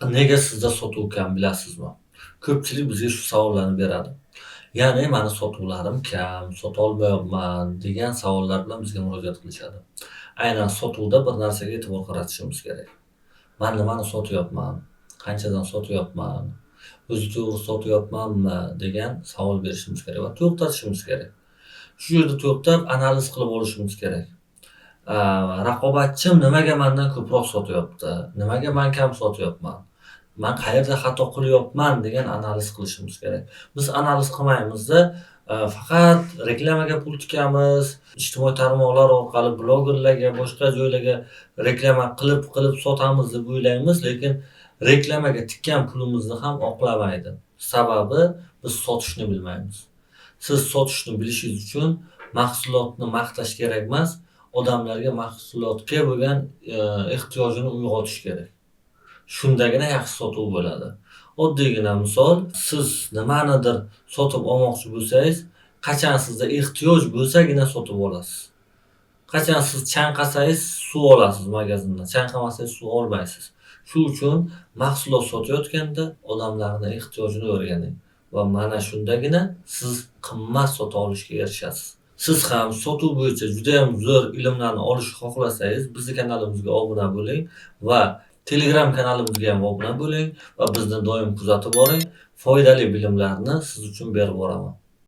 Nega sizda sotuv kam bilasizmi? Ko'pchilik bizga shu savollarni beradi. Ya'ni mani sotuvlarim kam, sotolmayapman degan savollar bilan bizga murojaat qilishadi. Aynan sotuvda bir narsaga e'tibor qaratishimiz kerak. Men nimani sotyapman? Qanchadan sotyapman? O'zi to'g'ri sotyapmanmi degan savol berishimiz kerak va to'xtatishimiz kerak. Shu yerda to'xtab analiz qilib olishimiz kerak. Raqobatchim nimaga mendan ko'proq sotyapti? Nimaga men kam sotyapman? Men qayerda xato qilyapman degan analiz qilishimiz kerak. Biz analiz qilmaymizda faqat reklamaga pul tikamiz, ijtimoiy tarmoqlar orqali blogerlarga, boshqa joylarga reklama qilib sotamiz deb o'ylaymiz, lekin reklamaga tikkan pulimizni ham oqlamaydi. Sababi biz sotishni bilmaymiz. Siz sotishni bilishingiz uchun mahsulotni maqtash kerak emas, odamlarga mahsulotga bo'lgan ehtiyojini uyg'otish kerak. Shundagina yaxshi sotuv bo'ladi. Oddiygina misol, siz nimanidir sotib olmoqchi bo'lsangiz, qachon sizda ehtiyoj bo'lsagina sotib olasiz. Qachon siz chanqasangiz suv olasiz magazindan, chanqamasangiz suv olmaysiz. Shu uchun mahsulot sotayotganda odamlarning ehtiyojini o'rganing va mana shundagina siz qimmat sota olishga erishasiz. Siz ham sotuv bo'yicha juda ham zo'r ilmlarni olishni xohlasangiz, bizning kanalimizga obuna bo'ling va Telegram kanalimizga ham obuna bo'ling va bizni doim kuzatib boring. Foydali bilimlarni siz uchun berib boraman.